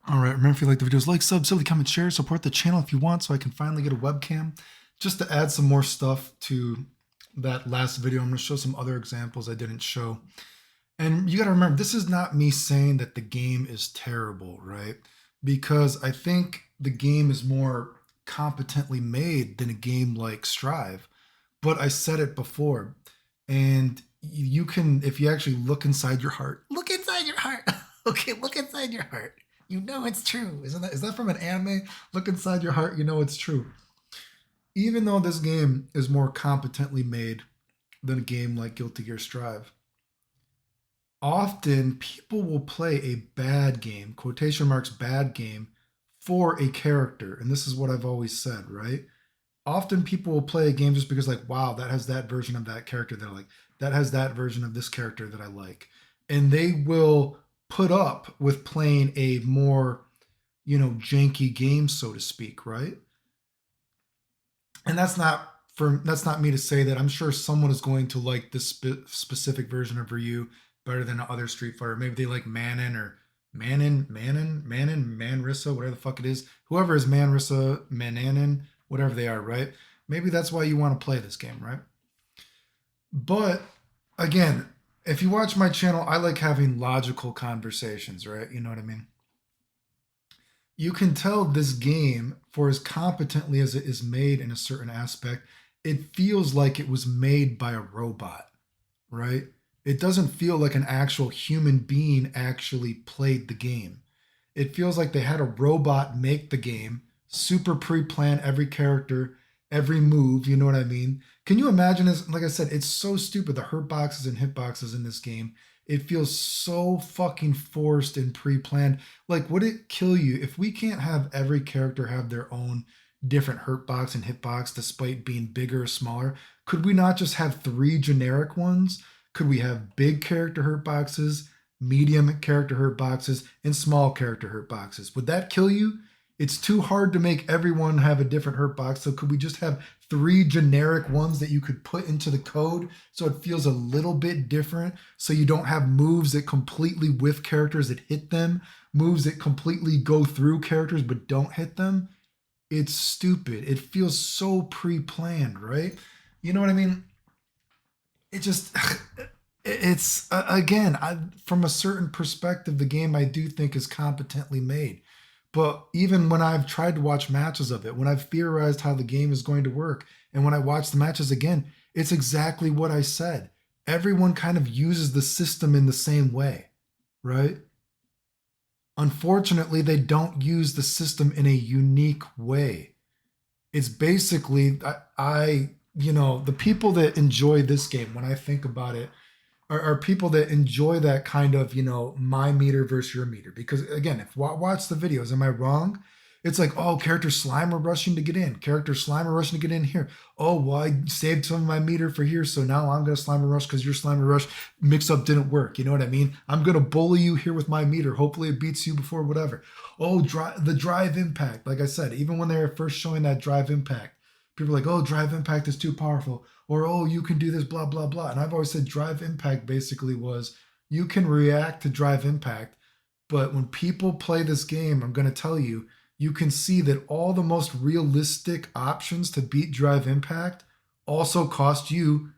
All right, remember if you like the videos, like, sub, silly, comment, share, support the channel if you want so I can finally get a webcam. Just to add some more stuff to that last video, I'm going to show some other examples I didn't show. And you got to remember, this is not me saying that the game is terrible, right? Because I think the game is more competently made than a game like Strive. But I said it before, and you can, if you actually look inside your heart, look inside your heart. Okay, look inside your heart. You know it's true. Is that from an anime? Look inside your heart, you know it's true. Even though this game is more competently made than a game like Guilty Gear Strive, often people will play a bad game, quotation marks bad game, for a character. And this is what I've always said, right? Often people will play a game just because, like, wow, that has that version of that character that I like. That has that version of this character that I like. And they will put up with playing a more, janky game, so to speak, right? And that's not me to say that. I'm sure someone is going to like this specific version of Ryu better than other Street Fighter. Maybe they like Manin or Manrissa, whatever the fuck it is. Whoever is Manrissa, Mananin, whatever they are, right? Maybe that's why you want to play this game, right? But again, if you watch my channel, I like having logical conversations, right? You know what I mean? You can tell this game, for as competently as it is made in a certain aspect, it feels like it was made by a robot, right? It doesn't feel like an actual human being actually played the game. It feels like they had a robot make the game, super pre-plan every character, every move, you know what I mean? Can you imagine this? Like I said, it's so stupid. The hurt boxes and hitboxes in this game, it feels so fucking forced and pre-planned. Like, would it kill you if we can't have every character have their own different hurt box and hitbox despite being bigger or smaller? Could we not just have three generic ones? Could we have big character hurt boxes, medium character hurt boxes, and small character hurt boxes? Would that kill you? It's too hard to make everyone have a different hurt box. So could we just have three generic ones that you could put into the code so it feels a little bit different? So you don't have moves that completely whiff characters that hit them, moves that completely go through characters but don't hit them. It's stupid. It feels so pre-planned, right? You know what I mean? It just it's again, from a certain perspective, the game I do think is competently made. But even when I've tried to watch matches of it, when I've theorized how the game is going to work, and when I watch the matches again, it's exactly what I said. Everyone kind of uses the system in the same way, right? Unfortunately, they don't use the system in a unique way. It's basically, the people that enjoy this game, when I think about it, are people that enjoy that kind of, my meter versus your meter. Because again, if watch the videos, am I wrong? It's like, oh, character Slimer rushing to get in, character Slimer rushing to get in here. Oh, well, I saved some of my meter for here, so now I'm gonna Slimer rush because your Slimer rush mix up didn't work. You know what I mean? I'm gonna bully you here with my meter. Hopefully, it beats you before whatever. Oh, the drive impact. Like I said, even when they were first showing that drive impact, people are like, oh, drive impact is too powerful, or oh, you can do this, blah blah blah. And I've always said drive impact basically was you can react to drive impact, but when people play this game, I'm going to tell you, you can see that all the most realistic options to beat drive impact also cost you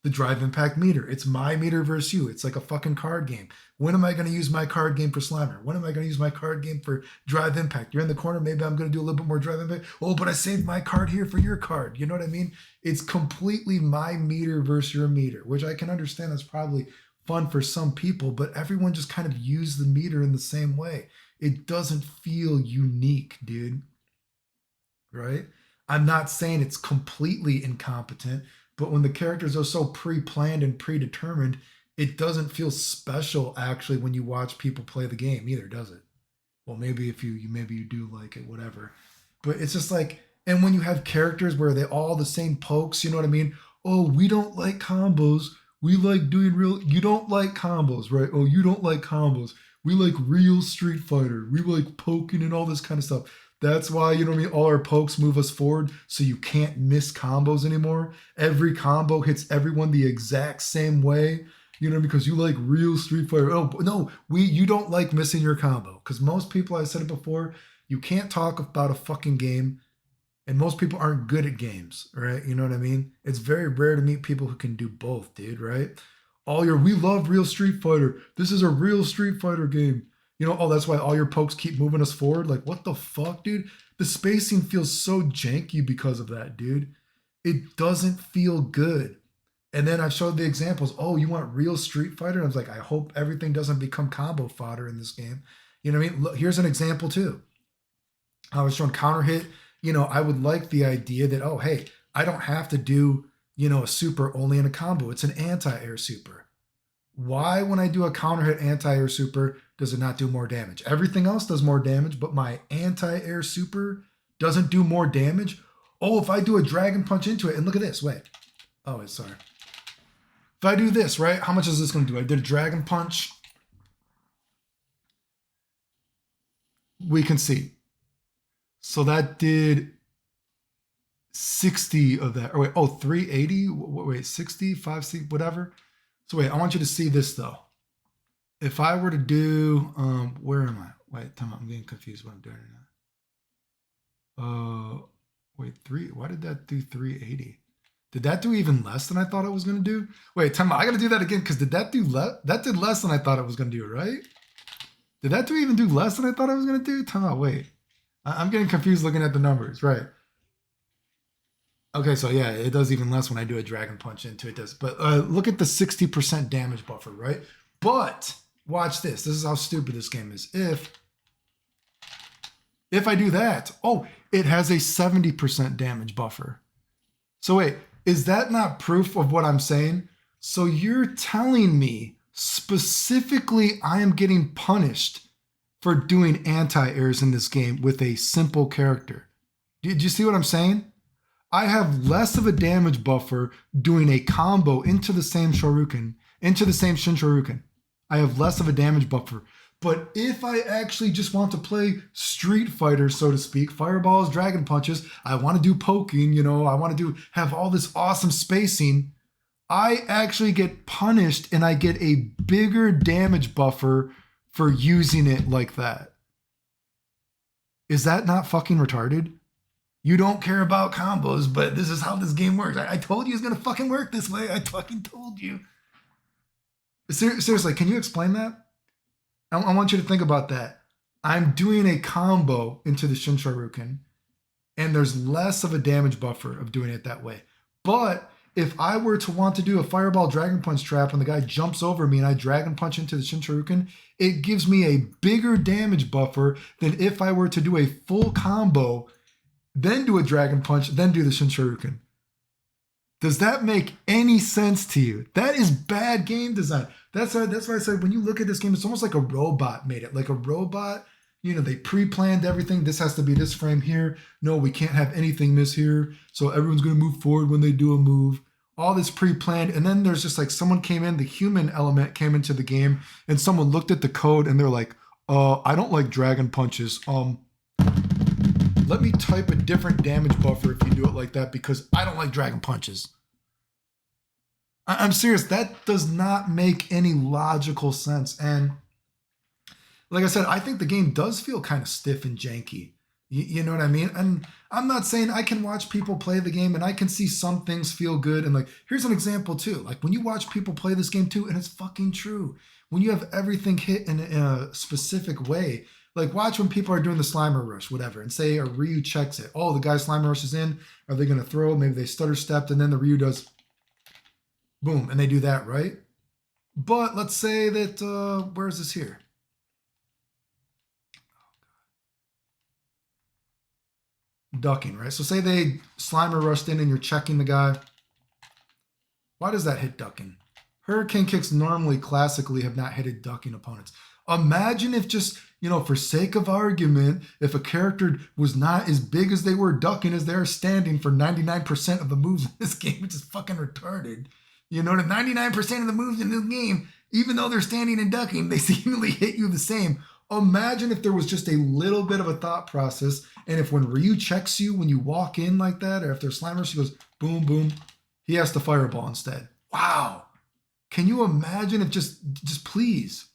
the drive impact meter. It's my meter versus you. It's like a fucking card game. When am I going to use my card game for Slimer? When am I going to use my card game for drive impact? You're in the corner. Maybe I'm going to do a little bit more drive impact. Oh, but I saved my card here for your card. You know what I mean? It's completely my meter versus your meter, which I can understand that's probably fun for some people, but everyone just kind of used the meter in the same way. It doesn't feel unique, dude. Right? I'm not saying it's completely incompetent, but when the characters are so pre-planned and predetermined, it doesn't feel special actually when you watch people play the game either, does it? Well, maybe if you maybe you do like it, whatever. But it's just like, and when you have characters where they all the same pokes, you know what I mean? Oh, we don't like combos. We like doing real. You don't like combos, right? Oh, you don't like combos. We like real Street Fighter. We like poking and all this kind of stuff. That's why, you know what I mean? All our pokes move us forward so you can't miss combos anymore. Every combo hits everyone the exact same way. you know, because you like real Street Fighter. Oh no, you don't like missing your combo because most people, I said it before, you can't talk about a fucking game, and most people aren't good at games, right? You know what I mean? It's very rare to meet people who can do both, dude. Right? We love real Street Fighter. This is a real Street Fighter game. You know, oh, that's why all your pokes keep moving us forward. Like, what the fuck, dude? The spacing feels so janky because of that, dude. It doesn't feel good. And then I showed the examples. Oh, you want real Street Fighter? And I was like, I hope everything doesn't become combo fodder in this game. You know what I mean? Look, here's an example too. I was showing counter hit. You know, I would like the idea that, oh, hey, I don't have to do, you know, a super only in a combo. It's an anti-air super. Why, when I do a counter hit anti-air super, does it not do more damage? Everything else does more damage, but my anti-air super doesn't do more damage. Oh, if I do a dragon punch into it, and look at this, wait. Oh, wait, sorry. If I do this, right, how much is this going to do? I did a dragon punch. We can see. So that did 60 of that. Or wait, oh, 380? Wait, 60, 560, whatever. So wait, I want you to see this though. If I were to do, where am I? Wait, time out, I'm getting confused what I'm doing right now. Wait, why did that do 380? Did that do even less than I thought it was going to do? Wait, time out, I got to do that again because did that do that did less than I thought it was going to do, right? Did that even do less than I thought I was going to do? Time out, wait. I'm getting confused looking at the numbers, right? Okay, so yeah, it does even less when I do a dragon punch into it. But look at the 60% damage buffer, right? But watch this. This is how stupid this game is. If I do that, oh, it has a 70% damage buffer. So wait, is that not proof of what I'm saying? So you're telling me specifically I am getting punished for doing anti-airs in this game with a simple character. Did you see what I'm saying? I have less of a damage buffer doing a combo into the same Shoryuken, into the same Shin Shoryuken. I have less of a damage buffer. But if I actually just want to play Street Fighter, so to speak, fireballs, dragon punches, I want to do poking, you know, I want to have all this awesome spacing, I actually get punished and I get a bigger damage buffer for using it like that. Is that not fucking retarded? You don't care about combos, but this is how this game works. I told you it's going to fucking work this way. I fucking told you. Seriously, can you explain that? I want you to think about that. I'm doing a combo into the Shin Shoryuken, and there's less of a damage buffer of doing it that way. But if I were to want to do a fireball dragon punch trap and the guy jumps over me and I dragon punch into the Shin Shoryuken, it gives me a bigger damage buffer than if I were to do a full combo, then do a dragon punch, then do the Shin Shoryuken. Does that make any sense to you? That is bad game design. That's why I said when you look at this game, it's almost like a robot made it. Like a robot, you know, they pre-planned everything. This has to be this frame here. No, we can't have anything miss here. So everyone's going to move forward when they do a move. All this pre-planned. And then there's just like someone came in, the human element came into the game, and someone looked at the code and they're like, I don't like dragon punches. Let me type a different damage buffer if you do it like that because I don't like dragon punches. I'm serious. That does not make any logical sense. And like I said, I think the game does feel kind of stiff and janky. You know what I mean? And I'm not saying I can watch people play the game and I can see some things feel good. And like, here's an example too. Like when you watch people play this game too, and it's fucking true. When you have everything hit in a specific way, like watch when people are doing the Slimer Rush, whatever, and say a Ryu checks it. Oh, the guy Slimer Rush is in. Are they going to throw? Maybe they stutter stepped and then the Ryu does boom, and they do that, right? But let's say that, where is this here? Ducking, right? So say they Slimer rushed in and you're checking the guy. Why does that hit ducking? Hurricane kicks normally, classically, have not hit ducking opponents. Imagine if just, you know, for sake of argument, if a character was not as big as they were ducking as they are standing for 99% of the moves in this game, which is fucking retarded. You know, the 99% of the moves in this game, even though they're standing and ducking, they seemingly hit you the same. Imagine if there was just a little bit of a thought process, and if when Ryu checks you, when you walk in like that, or if there's Slimer, she goes, boom, boom, he has to fireball instead. Wow. Can you imagine if just please?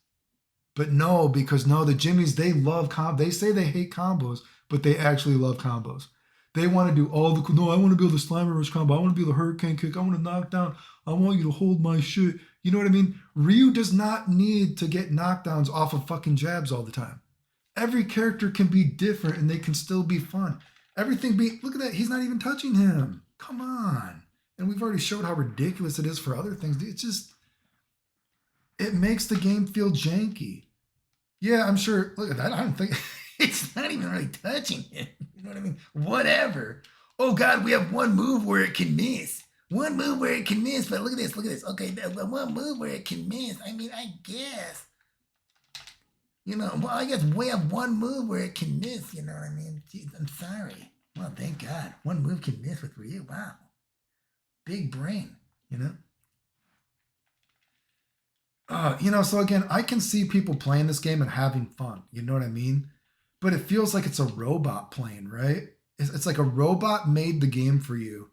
But no, because no, the Jimmies, they love they say they hate combos, but they actually love combos. They want to do all the no, I want to be the Slimer Rush combo. I want to be the Hurricane Kick. I want to knock down. I want you to hold my shit. You know what I mean? Ryu does not need to get knockdowns off of fucking jabs all the time. Every character can be different and they can still be fun. Everything look at that, he's not even touching him. Come on. And we've already showed how ridiculous it is for other things. It's just it makes the game feel janky. Yeah, I'm sure. Look at that. I don't think it's not even really touching him. You know what I mean? Whatever. Oh God, we have one move where it can miss. One move where it can miss. But look at this. Look at this. Okay, one move where it can miss. I mean, I guess. You know, well, I guess we have one move where it can miss. You know what I mean? Jeez, I'm sorry. Well, thank God. One move can miss with Ryu. Wow. Big brain. You know? So again, I can see people playing this game and having fun. You know what I mean? But it feels like it's a robot playing, right? It's like a robot made the game for you,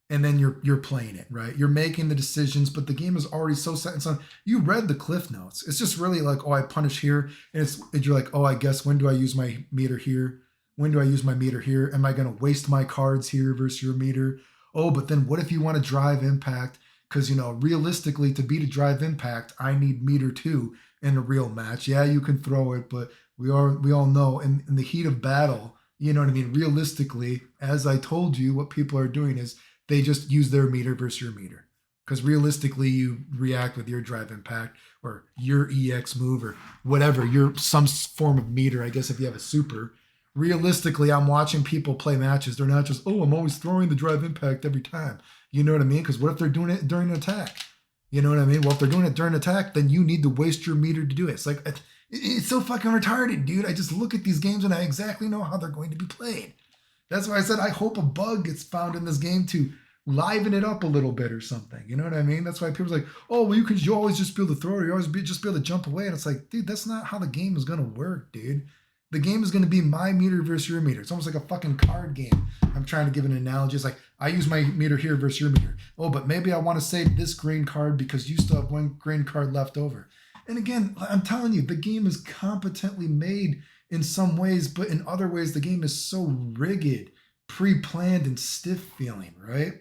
and then you're playing it, right? You're making the decisions, but the game is already so set in stone. You read the cliff notes. It's just really like, oh, I punish here, and you're like, oh, I guess when do I use my meter here? When do I use my meter here? Am I going to waste my cards here versus your meter? Oh, but then what if you want to drive impact? Because, realistically, to beat a drive impact, I need meter 2 in a real match. Yeah, you can throw it, but we all know in the heat of battle, you know what I mean? Realistically, as I told you, what people are doing is they just use their meter versus your meter. Because realistically, you react with your drive impact or your EX move or whatever, some form of meter, I guess, if you have a super. Realistically, I'm watching people play matches. They're not just, oh, I'm always throwing the drive impact every time. You know what I mean? Because what if they're doing it during an attack? You know what I mean? Well, if they're doing it during attack, then you need to waste your meter to do it. It's like, it's so fucking retarded, dude. I just look at these games and I exactly know how they're going to be played. That's why I said I hope a bug gets found in this game to liven it up a little bit or something. You know what I mean? That's why people's like, oh, well, you always just be able to throw it. You always just be able to jump away. And it's like, dude, that's not how the game is going to work, dude. The game is going to be my meter versus your meter. It's almost like a fucking card game. I'm trying to give an analogy. It's like, I use my meter here versus your meter. Oh, but maybe I want to save this green card because you still have one green card left over. And again, I'm telling you, the game is competently made in some ways, but in other ways, the game is so rigid, pre-planned, and stiff feeling, right?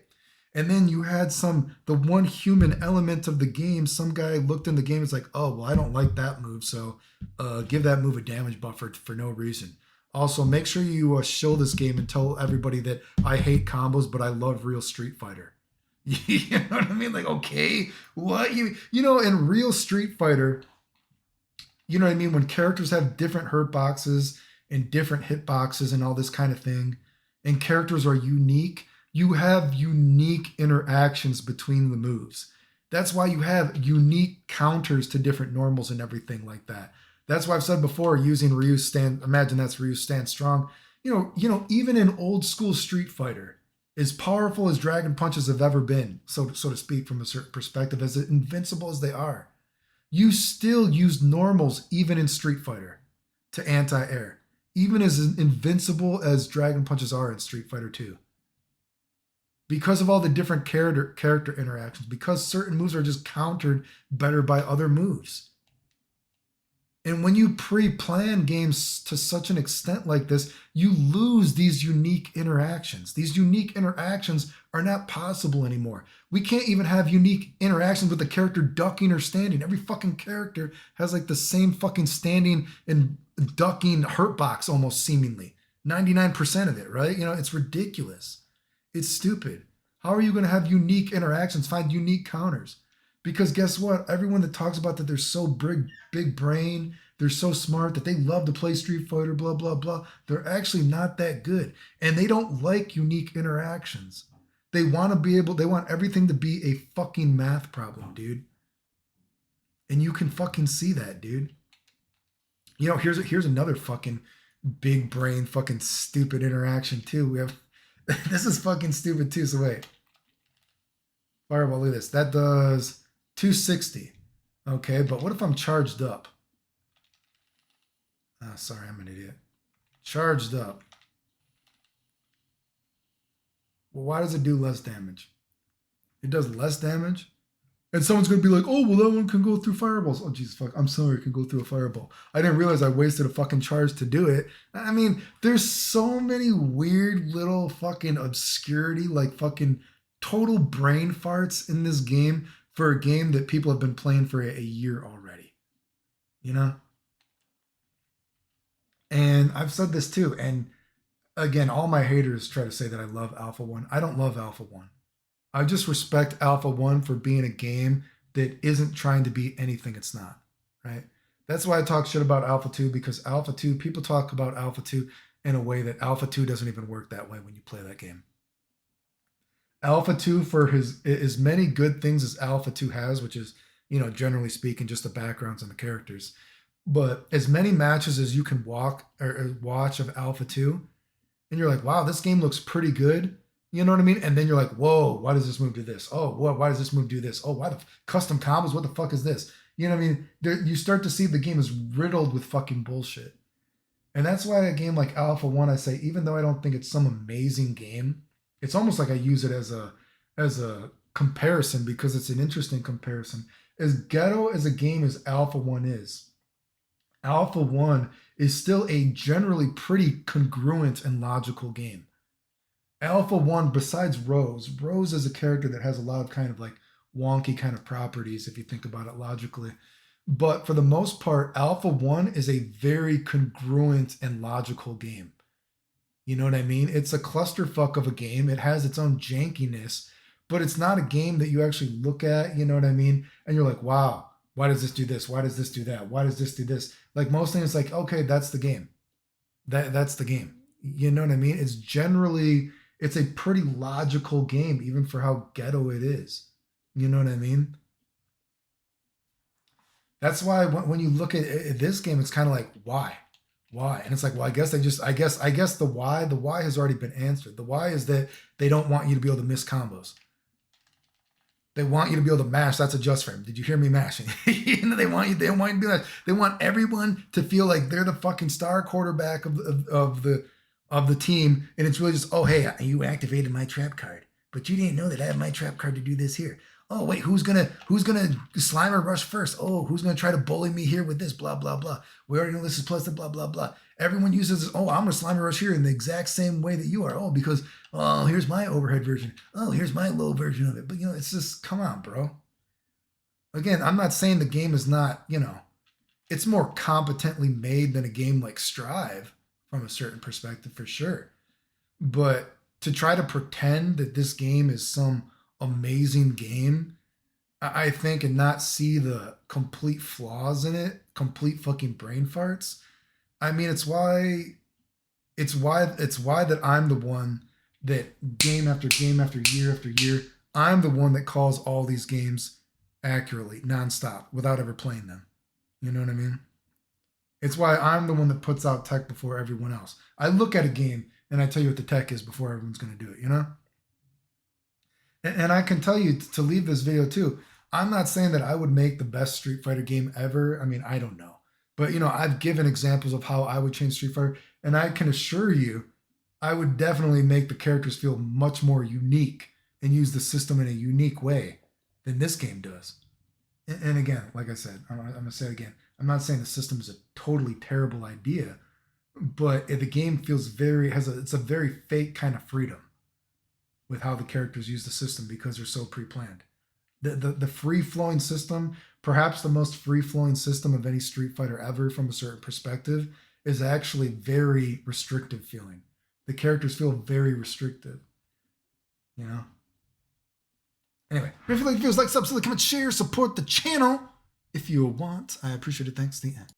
And then you had the one human element of the game. Some guy looked in the game, it's like, oh, well, I don't like that move, so give that move a damage buffer for no reason. Also, make sure you show this game and tell everybody that I hate combos, but I love real Street Fighter. You know what I mean? Like, okay, what? In real Street Fighter, you know what I mean? When characters have different hurt boxes and different hitboxes and all this kind of thing, and characters are unique, you have unique interactions between the moves. That's why you have unique counters to different normals and everything like that. That's why I've said before, using Ryu's stand, imagine that's Ryu's stand strong. Even in old school Street Fighter, as powerful as Dragon Punches have ever been, so to speak, from a certain perspective, as invincible as they are, you still use normals even in Street Fighter to anti-air, even as invincible as Dragon Punches are in Street Fighter 2. Because of all the different character interactions, because certain moves are just countered better by other moves. And when you pre-plan games to such an extent like this, you lose these unique interactions. These unique interactions are not possible anymore. We can't even have unique interactions with the character ducking or standing. Every fucking character has like the same fucking standing and ducking hurt box almost seemingly. 99% of it, right? It's ridiculous. It's stupid. How are you going to have unique interactions, find unique counters? Because guess what? Everyone that talks about that they're so big brain, they're so smart that they love to play Street Fighter, blah, blah, blah. They're actually not that good. And they don't like unique interactions. They want everything to be a fucking math problem, dude. And you can fucking see that, dude. Here's another fucking big brain, fucking stupid interaction too. We have, this is fucking stupid too, so wait. Fireball, look at this. That does 260. Okay, but what if I'm charged up? Sorry, I'm an idiot. Charged up. Well, why does it do less damage? It does less damage? And someone's gonna be like, "Oh, well, that one can go through fireballs." Oh, Jesus, fuck! I'm sorry, it can go through a fireball. I didn't realize I wasted a fucking charge to do it. I mean, there's so many weird little fucking obscurity, like fucking total brain farts in this game for a game that people have been playing for a year already. You know, and I've said this too. And again, all my haters try to say that I love Alpha One. I don't love Alpha One. I just respect Alpha 1 for being a game that isn't trying to be anything it's not, right? That's why I talk shit about Alpha 2 because Alpha 2, people talk about Alpha 2 in a way that Alpha 2 doesn't even work that way when you play that game. Alpha 2 for his as many good things as Alpha 2 has, which is, generally speaking, just the backgrounds and the characters. But as many matches as you can walk or watch of Alpha 2, and you're like, wow, this game looks pretty good. You know what I mean? And then you're like, whoa, why does this move do this? Oh, why does this move do this? Oh, why the custom combos? What the fuck is this? You know what I mean? You start to see the game is riddled with fucking bullshit. And that's why a game like Alpha 1, I say, even though I don't think it's some amazing game, it's almost like I use it as a comparison because it's an interesting comparison. As ghetto as a game as Alpha 1 is, Alpha 1 is still a generally pretty congruent and logical game. Alpha 1, besides Rose is a character that has a lot of kind of like wonky kind of properties if you think about it logically. But for the most part, Alpha 1 is a very congruent and logical game. You know what I mean? It's a clusterfuck of a game. It has its own jankiness, but it's not a game that you actually look at, you know what I mean? And you're like, wow, why does this do this? Why does this do that? Why does this do this? Like most things, like, okay, that's the game. That's the game. You know what I mean? It's a pretty logical game, even for how ghetto it is. You know what I mean? That's why when you look at this game, it's kind of like, why? And it's like, well, I guess the why has already been answered. The why is that they don't want you to be able to miss combos. They want you to be able to mash. That's a just frame. Did you hear me mashing? They want you. They want you to do that. They want everyone to feel like they're the fucking star quarterback of the team, and it's really just, oh hey, you activated my trap card, but you didn't know that I have my trap card to do this here. Oh wait, who's gonna Slimer rush first? Oh, who's gonna try to bully me here with this? Blah blah blah. We already know this is plus the blah blah blah. Everyone uses this. Oh, I'm gonna Slimer rush here in the exact same way that you are. Oh, because here's my overhead version. Oh, here's my low version of it. But it's just, come on, bro. Again, I'm not saying the game is not, it's more competently made than a game like Strive from a certain perspective for sure. But to try to pretend that this game is some amazing game, I think, and not see the complete flaws in it, complete fucking brain farts. I mean, it's why that I'm the one that game after game after year, I'm the one that calls all these games accurately, nonstop, without ever playing them. You know what I mean? It's why I'm the one that puts out tech before everyone else. I look at a game and I tell you what the tech is before everyone's going to do it, you know? And I can tell you to leave this video too. I'm not saying that I would make the best Street Fighter game ever. I mean, I don't know. But, I've given examples of how I would change Street Fighter. And I can assure you, I would definitely make the characters feel much more unique and use the system in a unique way than this game does. And again, like I said, I'm going to say it again. I'm not saying the system is a totally terrible idea, but the game feels it's a very fake kind of freedom with how the characters use the system because they're so pre-planned. The free flowing system, perhaps the most free flowing system of any Street Fighter ever from a certain perspective, is actually very restrictive feeling. The characters feel very restrictive, you know? Anyway, if you like videos, like, subscribe, comment, share, support the channel if you want. I appreciate it. Thanks. The end.